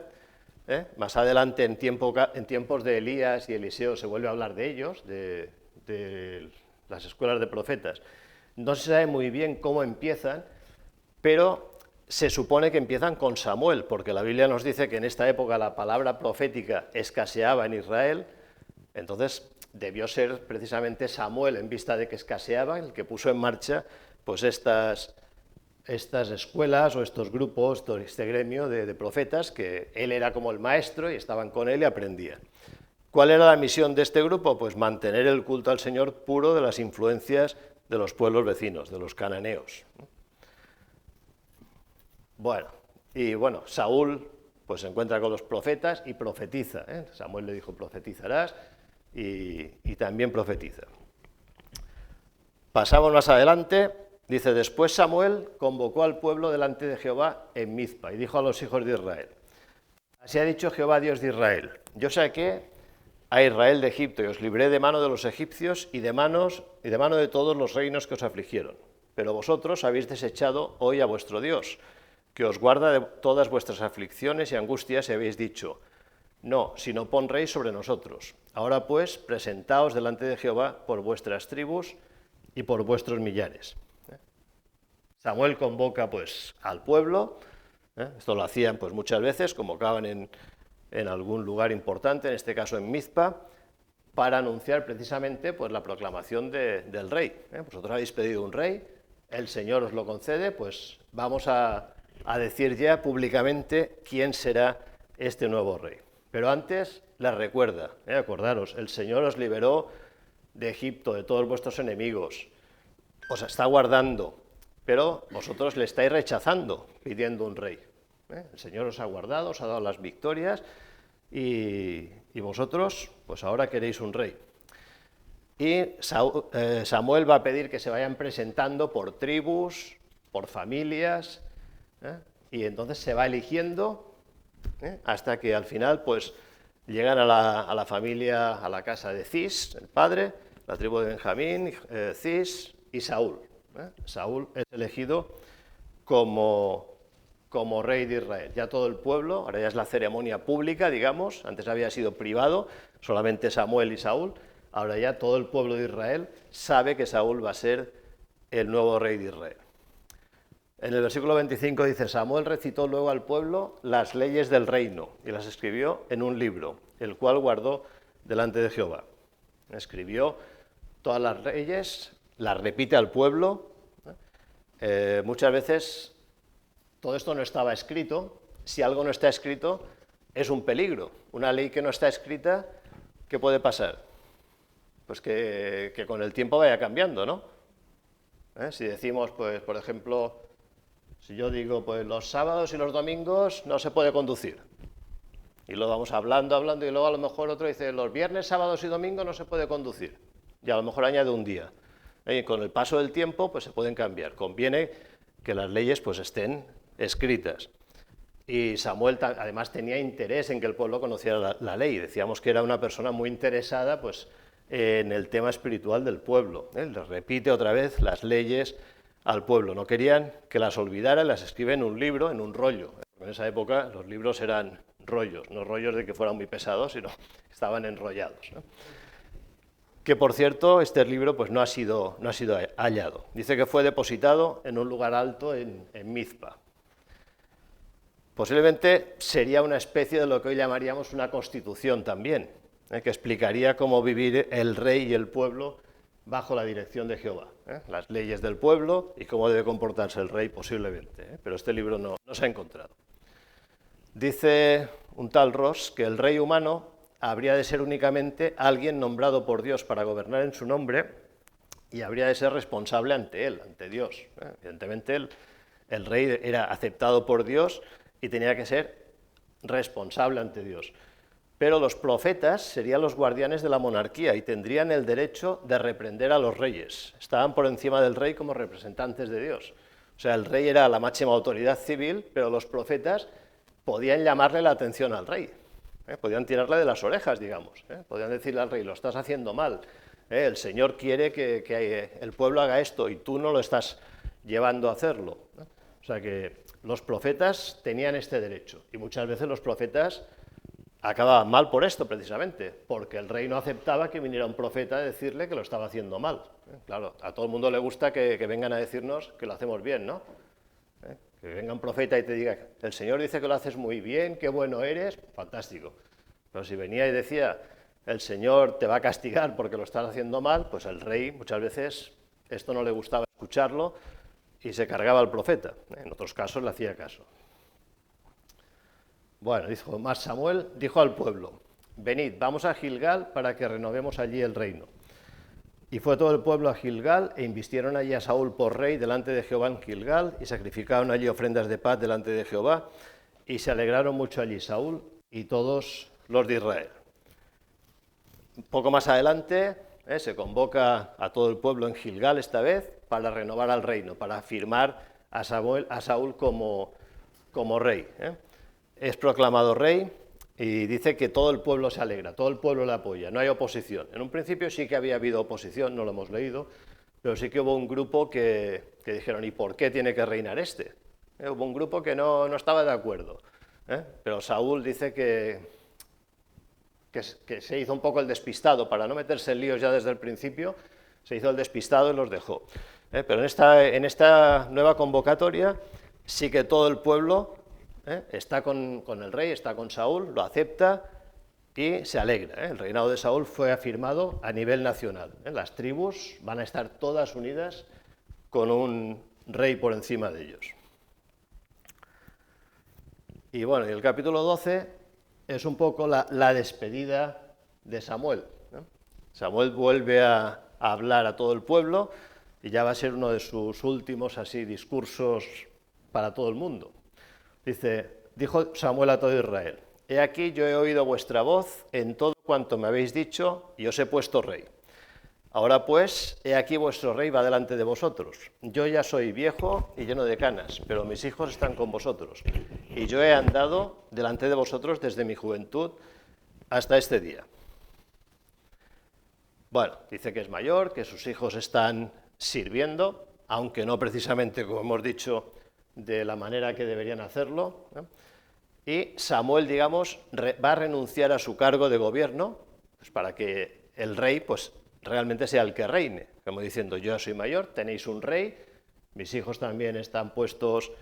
Más adelante, en tiempos de Elías y Eliseo, se vuelve a hablar de ellos, de las escuelas de profetas. No se sabe muy bien cómo empiezan, pero se supone que empiezan con Samuel, porque la Biblia nos dice que en esta época la palabra profética escaseaba en Israel. Entonces debió ser precisamente Samuel, en vista de que escaseaba, el que puso en marcha pues estas escuelas o estos grupos, este gremio de profetas, que él era como el maestro y estaban con él y aprendían. ¿Cuál era la misión de este grupo? Pues mantener el culto al Señor puro de las influencias de los pueblos vecinos, de los cananeos. Bueno, Saúl pues se encuentra con los profetas y profetiza. Samuel le dijo, profetizarás, y también profetiza. Pasamos más adelante, dice, después Samuel convocó al pueblo delante de Jehová en Mizpa y dijo a los hijos de Israel, así ha dicho Jehová Dios de Israel, yo saqué a Israel de Egipto y os libré de mano de los egipcios y de mano de todos los reinos que os afligieron, pero vosotros habéis desechado hoy a vuestro Dios, que os guarda de todas vuestras aflicciones y angustias, y habéis dicho, no, sino pon rey sobre nosotros. Ahora pues, presentaos delante de Jehová por vuestras tribus y por vuestros millares. Samuel convoca pues al pueblo, esto lo hacían pues muchas veces, convocaban en algún lugar importante, en este caso en Mizpa, para anunciar precisamente pues la proclamación del rey. Vosotros habéis pedido un rey, el Señor os lo concede, pues vamos a decir ya públicamente quién será este nuevo rey. Pero antes les recuerda, acordaros, el Señor os liberó de Egipto, de todos vuestros enemigos, os está guardando, pero vosotros le estáis rechazando pidiendo un rey. El Señor os ha guardado, os ha dado las victorias y vosotros, pues ahora queréis un rey. y Samuel va a pedir que se vayan presentando por tribus, por familias, y entonces se va eligiendo hasta que al final pues llegan a la familia, a la casa de Cis, el padre, la tribu de Benjamín, Cis y Saúl. Saúl es elegido como rey de Israel. Ya todo el pueblo, ahora ya es la ceremonia pública, digamos, antes había sido privado, solamente Samuel y Saúl, ahora ya todo el pueblo de Israel sabe que Saúl va a ser el nuevo rey de Israel. En el versículo 25 dice, Samuel recitó luego al pueblo las leyes del reino y las escribió en un libro, el cual guardó delante de Jehová. Escribió todas las leyes, las repite al pueblo. Muchas veces todo esto no estaba escrito. Si algo no está escrito, es un peligro. Una ley que no está escrita, ¿qué puede pasar? Pues que con el tiempo vaya cambiando, ¿no? Si decimos, pues, por ejemplo, si yo digo, pues los sábados y los domingos no se puede conducir. Y lo vamos hablando, y luego a lo mejor otro dice, los viernes, sábados y domingos no se puede conducir. Y a lo mejor añade un día. Y con el paso del tiempo, pues se pueden cambiar. Conviene que las leyes pues estén escritas. Y Samuel además tenía interés en que el pueblo conociera la ley. Decíamos que era una persona muy interesada pues, en el tema espiritual del pueblo. Les repite otra vez las leyes al pueblo. No querían que las olvidaran, las escribe en un libro, en un rollo. En esa época los libros eran rollos, no rollos de que fueran muy pesados, sino que estaban enrollados, ¿no? Que por cierto, este libro pues, no ha sido hallado. Dice que fue depositado en un lugar alto en Mizpa. Posiblemente sería una especie de lo que hoy llamaríamos una constitución también, que explicaría cómo vivir el rey y el pueblo bajo la dirección de Jehová. Las leyes del pueblo y cómo debe comportarse el rey posiblemente. Pero este libro no se ha encontrado. Dice un tal Ross que el rey humano habría de ser únicamente alguien nombrado por Dios para gobernar en su nombre y habría de ser responsable ante él, ante Dios. Evidentemente el rey era aceptado por Dios y tenía que ser responsable ante Dios. Pero los profetas serían los guardianes de la monarquía y tendrían el derecho de reprender a los reyes. Estaban por encima del rey como representantes de Dios. O sea, el rey era la máxima autoridad civil, pero los profetas podían llamarle la atención al rey. Podían tirarle de las orejas, digamos. Podían decirle al rey, lo estás haciendo mal. El Señor quiere que el pueblo haga esto y tú no lo estás llevando a hacerlo. O sea que los profetas tenían este derecho y muchas veces los profetas acababan mal por esto precisamente, porque el rey no aceptaba que viniera un profeta a decirle que lo estaba haciendo mal. Claro, a todo el mundo le gusta que vengan a decirnos que lo hacemos bien, ¿no? Que venga un profeta y te diga, el Señor dice que lo haces muy bien, qué bueno eres, fantástico. Pero si venía y decía, el Señor te va a castigar porque lo estás haciendo mal, pues el rey muchas veces esto no le gustaba escucharlo y se cargaba al profeta. En otros casos le hacía caso. Bueno, dijo más Samuel, dijo al pueblo, venid, vamos a Gilgal para que renovemos allí el reino. Y fue todo el pueblo a Gilgal e invistieron allí a Saúl por rey delante de Jehová en Gilgal y sacrificaron allí ofrendas de paz delante de Jehová y se alegraron mucho allí Saúl y todos los de Israel. Un poco más adelante se convoca a todo el pueblo en Gilgal esta vez para renovar al reino, para firmar a Saúl como rey. Es proclamado rey y dice que todo el pueblo se alegra, todo el pueblo le apoya, no hay oposición. En un principio sí que había habido oposición, no lo hemos leído, pero sí que hubo un grupo que dijeron, ¿y por qué tiene que reinar este? Hubo un grupo que no estaba de acuerdo, pero Saúl dice que se hizo un poco el despistado, para no meterse en líos ya desde el principio, se hizo el despistado y los dejó. Pero en esta nueva convocatoria sí que todo el pueblo está con el rey, está con Saúl, lo acepta y se alegra. El reinado de Saúl fue afirmado a nivel nacional. Las tribus van a estar todas unidas con un rey por encima de ellos. Y bueno, el capítulo 12 es un poco la despedida de Samuel. Samuel vuelve a hablar a todo el pueblo y ya va a ser uno de sus últimos así discursos para todo el mundo. Dijo Samuel a todo Israel, he aquí yo he oído vuestra voz en todo cuanto me habéis dicho y os he puesto rey. Ahora pues, he aquí vuestro rey va delante de vosotros. Yo ya soy viejo y lleno de canas, pero mis hijos están con vosotros. Y yo he andado delante de vosotros desde mi juventud hasta este día. Bueno, dice que es mayor, que sus hijos están sirviendo, aunque no precisamente, como hemos dicho, de la manera que deberían hacerlo, ¿no? Y Samuel, digamos, va a renunciar a su cargo de gobierno, pues para que el rey pues, realmente sea el que reine, como diciendo, yo soy mayor, tenéis un rey, mis hijos también están puestos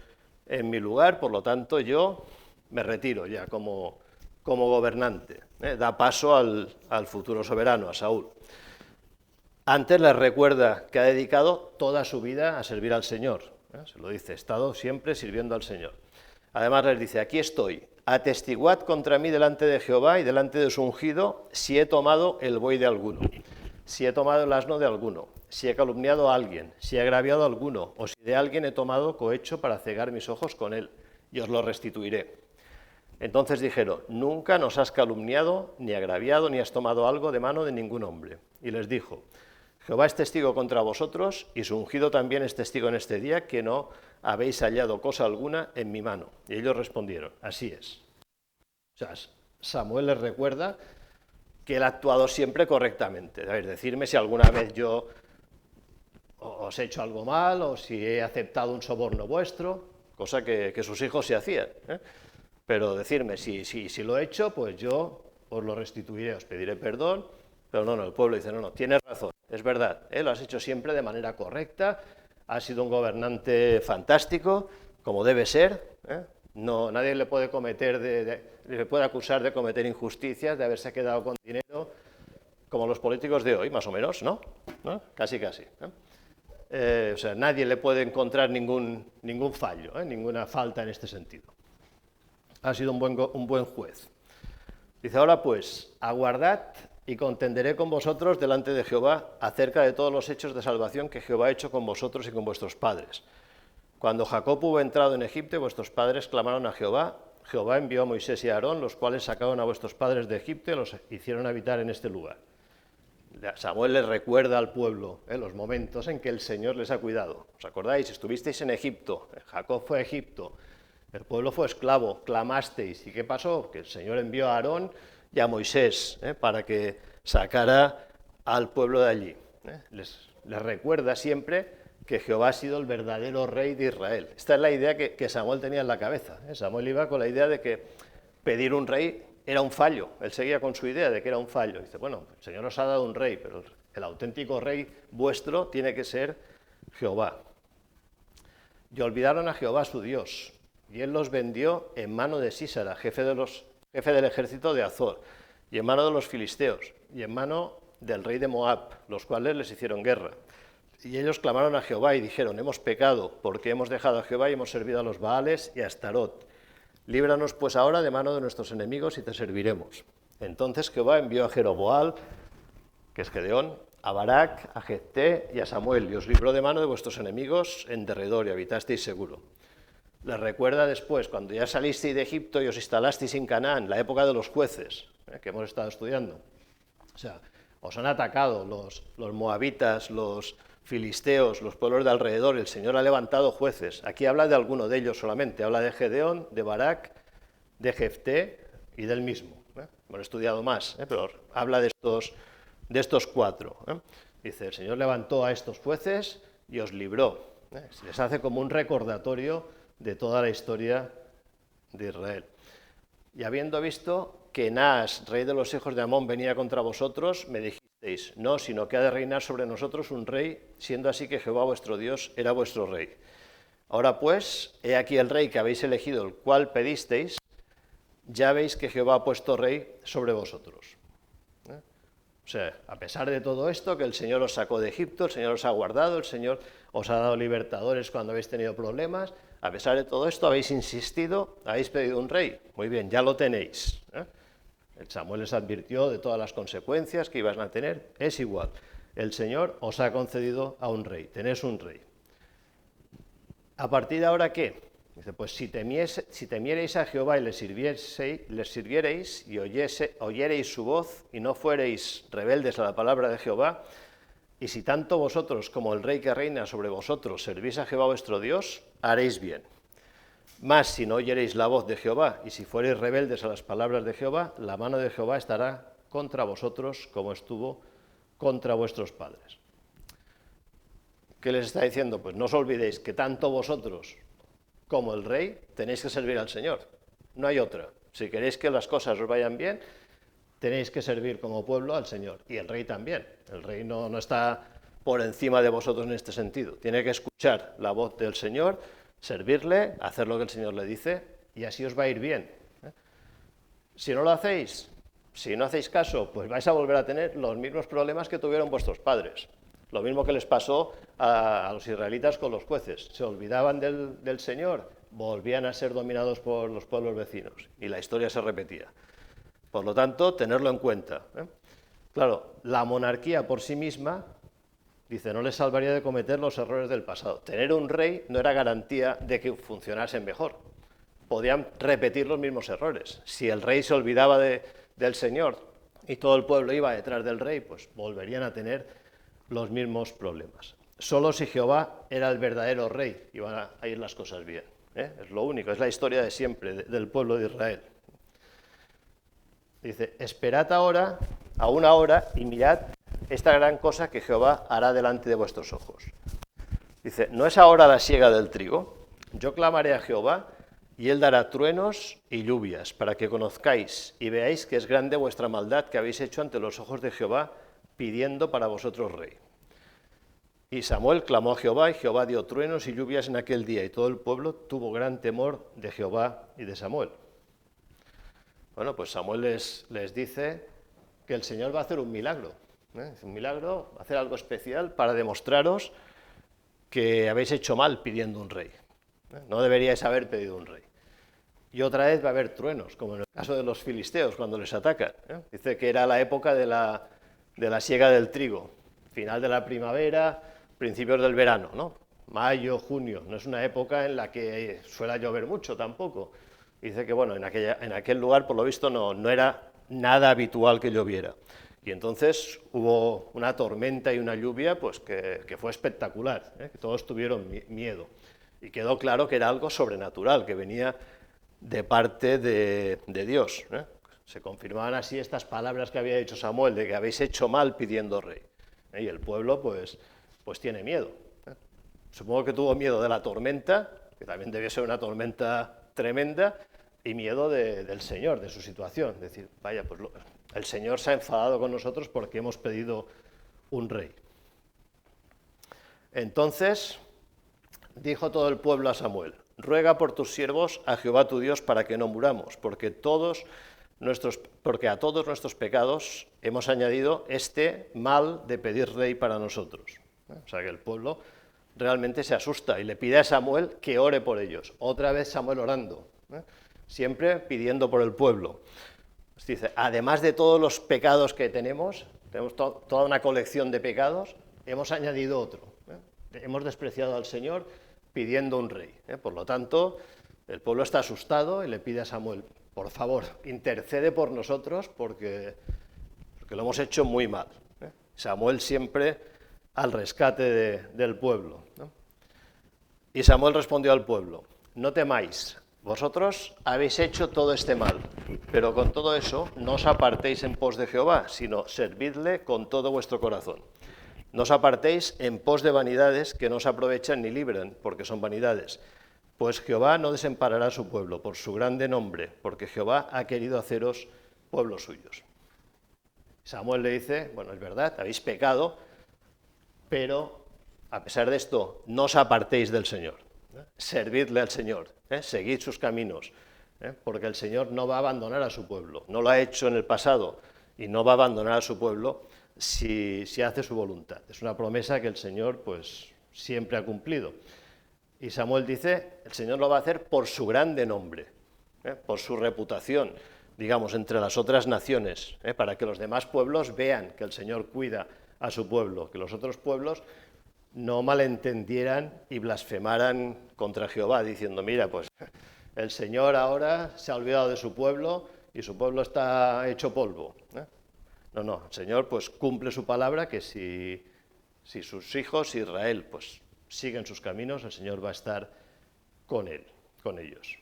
en mi lugar, por lo tanto yo me retiro ya como gobernante, ¿eh? Da paso al futuro soberano, a Saúl. Antes les recuerda que ha dedicado toda su vida a servir al Señor, ¿eh? Se lo dice, he estado siempre sirviendo al Señor. Además les dice, aquí estoy, atestiguad contra mí delante de Jehová y delante de su ungido si he tomado el buey de alguno, si he tomado el asno de alguno, si he calumniado a alguien, si he agraviado a alguno, o si de alguien he tomado cohecho para cegar mis ojos con él, y os lo restituiré. Entonces dijeron, nunca nos has calumniado, ni agraviado, ni has tomado algo de mano de ningún hombre. Y les dijo, Jehová es testigo contra vosotros, y su ungido también es testigo en este día, que no habéis hallado cosa alguna en mi mano. Y ellos respondieron, así es. O sea, Samuel les recuerda que él ha actuado siempre correctamente. A ver, decirme si alguna vez yo os he hecho algo mal, o si he aceptado un soborno vuestro, cosa que sus hijos se hacían, ¿eh? Pero decirme, si lo he hecho, pues yo os lo restituiré, os pediré perdón. Pero no, el pueblo dice, no, tienes razón, es verdad, lo has hecho siempre de manera correcta, has sido un gobernante fantástico, como debe ser, ¿eh? No, nadie le puede le puede acusar de cometer injusticias, de haberse quedado con dinero, como los políticos de hoy, más o menos, ¿no? Casi, casi. O sea, nadie le puede encontrar ningún fallo, ninguna falta en este sentido. Ha sido un buen juez. Dice, ahora pues, aguardad y contenderé con vosotros delante de Jehová acerca de todos los hechos de salvación que Jehová ha hecho con vosotros y con vuestros padres. Cuando Jacob hubo entrado en Egipto y vuestros padres clamaron a Jehová, Jehová envió a Moisés y a Aarón, los cuales sacaron a vuestros padres de Egipto y los hicieron habitar en este lugar. Samuel les recuerda al pueblo los momentos en que el Señor les ha cuidado. ¿Os acordáis? Estuvisteis en Egipto, Jacob fue a Egipto, el pueblo fue esclavo, clamasteis. ¿Y qué pasó? Que el Señor envió a Aarón y a Moisés para que sacara al pueblo de allí. Les recuerda siempre que Jehová ha sido el verdadero rey de Israel. Esta es la idea que Samuel tenía en la cabeza. Samuel iba con la idea de que pedir un rey era un fallo. Él seguía con su idea de que era un fallo. Dice, bueno, el Señor os ha dado un rey, pero el auténtico rey vuestro tiene que ser Jehová. Y olvidaron a Jehová su Dios, y él los vendió en mano de Sísara, jefe del ejército de Azor, y en mano de los filisteos, y en mano del rey de Moab, los cuales les hicieron guerra. Y ellos clamaron a Jehová y dijeron, hemos pecado, porque hemos dejado a Jehová y hemos servido a los Baales y a Astarot. Líbranos pues ahora de mano de nuestros enemigos y te serviremos. Entonces Jehová envió a Jeroboam, que es Gedeón, a Barac, a Jefté y a Samuel, y os libró de mano de vuestros enemigos en derredor y habitasteis seguro. Les recuerda después, cuando ya salisteis de Egipto y os instalasteis en Canaán, la época de los jueces, que hemos estado estudiando. O sea, os han atacado los moabitas, los filisteos, los pueblos de alrededor, el Señor ha levantado jueces. Aquí habla de alguno de ellos solamente, habla de Gedeón, de Barac, de Jefté y del mismo. Hemos estudiado más, pero habla de estos cuatro. Dice, el Señor levantó a estos jueces y os libró. Se les hace como un recordatorio de toda la historia de Israel. Y habiendo visto que Enaas, rey de los hijos de Amón, venía contra vosotros, me dijisteis, no, sino que ha de reinar sobre nosotros un rey, siendo así que Jehová vuestro Dios era vuestro rey. Ahora pues, he aquí el rey que habéis elegido, el cual pedisteis, ya veis que Jehová ha puesto rey sobre vosotros. O sea, a pesar de todo esto, que el Señor os sacó de Egipto, el Señor os ha guardado, el Señor os ha dado libertadores cuando habéis tenido problemas, a pesar de todo esto habéis insistido, habéis pedido un rey. Muy bien, ya lo tenéis. El Samuel les advirtió de todas las consecuencias que iban a tener. Es igual, el Señor os ha concedido a un rey, tenéis un rey. ¿A partir de ahora qué? Dice, pues si temiereis a Jehová y le sirviereis y oyereis su voz y no fuereis rebeldes a la palabra de Jehová, y si tanto vosotros como el rey que reina sobre vosotros servís a Jehová vuestro Dios, haréis bien. Mas si no oyereis la voz de Jehová, y si fuereis rebeldes a las palabras de Jehová, la mano de Jehová estará contra vosotros como estuvo contra vuestros padres. ¿Qué les está diciendo? Pues no os olvidéis que tanto vosotros como el rey tenéis que servir al Señor. No hay otra. Si queréis que las cosas os vayan bien, tenéis que servir como pueblo al Señor. Y el rey también. El rey no está por encima de vosotros en este sentido. Tiene que escuchar la voz del Señor, servirle, hacer lo que el Señor le dice, y así os va a ir bien. Si no lo hacéis, si no hacéis caso, pues vais a volver a tener los mismos problemas que tuvieron vuestros padres. Lo mismo que les pasó a los israelitas con los jueces. Se olvidaban del Señor, volvían a ser dominados por los pueblos vecinos, y la historia se repetía. Por lo tanto, tenerlo en cuenta. Claro, la monarquía por sí misma, dice, no les salvaría de cometer los errores del pasado. Tener un rey no era garantía de que funcionasen mejor. Podían repetir los mismos errores. Si el rey se olvidaba del Señor y todo el pueblo iba detrás del rey, pues volverían a tener los mismos problemas. Solo si Jehová era el verdadero rey iban a ir las cosas bien. Es lo único, es la historia de siempre del pueblo de Israel. Dice, esperad ahora, aún ahora, y mirad esta gran cosa que Jehová hará delante de vuestros ojos. Dice, ¿no es ahora la siega del trigo? Yo clamaré a Jehová, y él dará truenos y lluvias, para que conozcáis y veáis que es grande vuestra maldad que habéis hecho ante los ojos de Jehová, pidiendo para vosotros rey. Y Samuel clamó a Jehová, y Jehová dio truenos y lluvias en aquel día, y todo el pueblo tuvo gran temor de Jehová y de Samuel. Bueno, pues Samuel les dice que el Señor va a hacer un milagro. Un milagro, va a hacer algo especial para demostraros que habéis hecho mal pidiendo un rey. No deberíais haber pedido un rey. Y otra vez va a haber truenos, como en el caso de los filisteos cuando les atacan. Dice que era la época de la siega del trigo, final de la primavera, principios del verano, ¿no? Mayo, junio, no es una época en la que suele llover mucho tampoco. Dice que bueno, en aquel lugar por lo visto no era nada habitual que lloviera. Y entonces hubo una tormenta y una lluvia pues que fue espectacular, que todos tuvieron miedo. Y quedó claro que era algo sobrenatural, que venía de parte de Dios. Se confirmaban así estas palabras que había dicho Samuel, de que habéis hecho mal pidiendo rey. Y el pueblo pues tiene miedo. Supongo que tuvo miedo de la tormenta, que también debió ser una tormenta tremenda, y miedo del Señor, de su situación. Es decir, vaya, pues el Señor se ha enfadado con nosotros porque hemos pedido un rey. Entonces dijo todo el pueblo a Samuel, ruega por tus siervos a Jehová tu Dios para que no muramos, porque a todos nuestros pecados hemos añadido este mal de pedir rey para nosotros. O sea que el pueblo realmente se asusta y le pide a Samuel que ore por ellos. Otra vez Samuel orando, siempre pidiendo por el pueblo. Dice, además de todos los pecados que tenemos toda una colección de pecados, hemos añadido otro. Hemos despreciado al Señor pidiendo un rey. Por lo tanto, el pueblo está asustado y le pide a Samuel, por favor, intercede por nosotros porque lo hemos hecho muy mal. Samuel siempre al rescate del pueblo. Y Samuel respondió al pueblo, no temáis, vosotros habéis hecho todo este mal, pero con todo eso no os apartéis en pos de Jehová, sino servidle con todo vuestro corazón. No os apartéis en pos de vanidades que no os aprovechan ni libran, porque son vanidades. Pues Jehová no desamparará a su pueblo por su grande nombre, porque Jehová ha querido haceros pueblos suyos. Samuel le dice, bueno, es verdad, habéis pecado, pero a pesar de esto, no os apartéis del Señor. Servidle al Señor, seguid sus caminos, porque el Señor no va a abandonar a su pueblo. No lo ha hecho en el pasado y no va a abandonar a su pueblo si hace su voluntad. Es una promesa que el Señor pues siempre ha cumplido. Y Samuel dice, el Señor lo va a hacer por su grande nombre, por su reputación, digamos, entre las otras naciones, para que los demás pueblos vean que el Señor cuida a su pueblo, que los otros pueblos no malentendieran y blasfemaran contra Jehová, diciendo, mira, pues el Señor ahora se ha olvidado de su pueblo y su pueblo está hecho polvo. No, el Señor pues cumple su palabra, que si Si sus hijos, Israel, pues siguen sus caminos, el Señor va a estar con él, con ellos.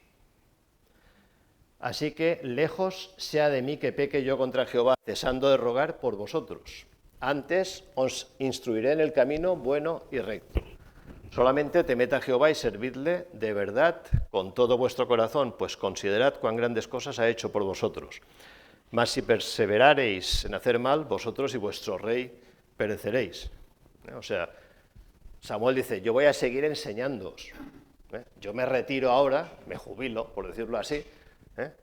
Así que lejos sea de mí que peque yo contra Jehová, cesando de rogar por vosotros. Antes os instruiré en el camino bueno y recto. Solamente temed a Jehová y servidle de verdad con todo vuestro corazón, pues considerad cuán grandes cosas ha hecho por vosotros. Mas si perseverareis en hacer mal, vosotros y vuestro rey pereceréis. O sea, Samuel dice, yo voy a seguir enseñándoos. Yo me retiro ahora, me jubilo, por decirlo así,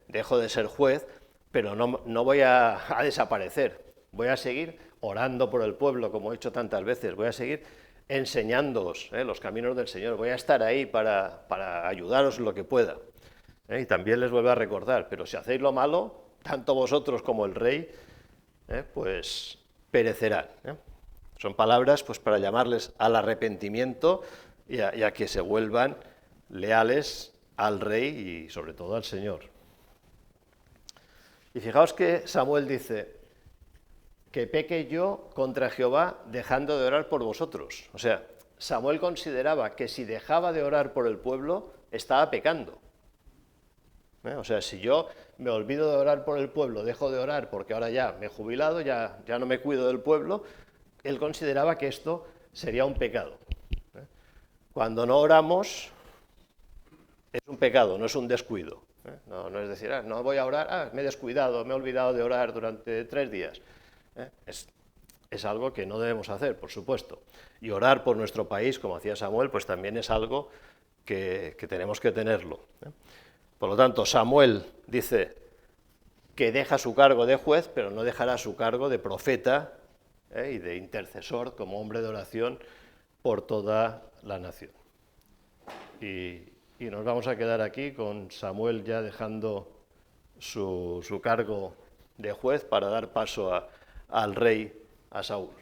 dejo de ser juez, pero no voy a desaparecer. Voy a seguir orando por el pueblo, como he hecho tantas veces. Voy a seguir enseñándoos los caminos del Señor. Voy a estar ahí para ayudaros en lo que pueda. Y también les vuelvo a recordar, pero si hacéis lo malo, tanto vosotros como el rey, pues perecerán. Son palabras pues, para llamarles al arrepentimiento y a que se vuelvan leales al rey y sobre todo al Señor. Y fijaos que Samuel dice que peque yo contra Jehová dejando de orar por vosotros. O sea, Samuel consideraba que si dejaba de orar por el pueblo, estaba pecando. O sea, si yo me olvido de orar por el pueblo, dejo de orar porque ahora ya me he jubilado, ya no me cuido del pueblo, él consideraba que esto sería un pecado. Cuando no oramos, es un pecado, no es un descuido. No es decir, no voy a orar, me he descuidado, me he olvidado de orar durante 3 días. Es algo que no debemos hacer, por supuesto. Y orar por nuestro país, como hacía Samuel, pues también es algo que tenemos que tenerlo. Por lo tanto, Samuel dice que deja su cargo de juez, pero no dejará su cargo de profeta y de intercesor como hombre de oración por toda la nación. Y nos vamos a quedar aquí con Samuel ya dejando su cargo de juez para dar paso al rey, a Saúl.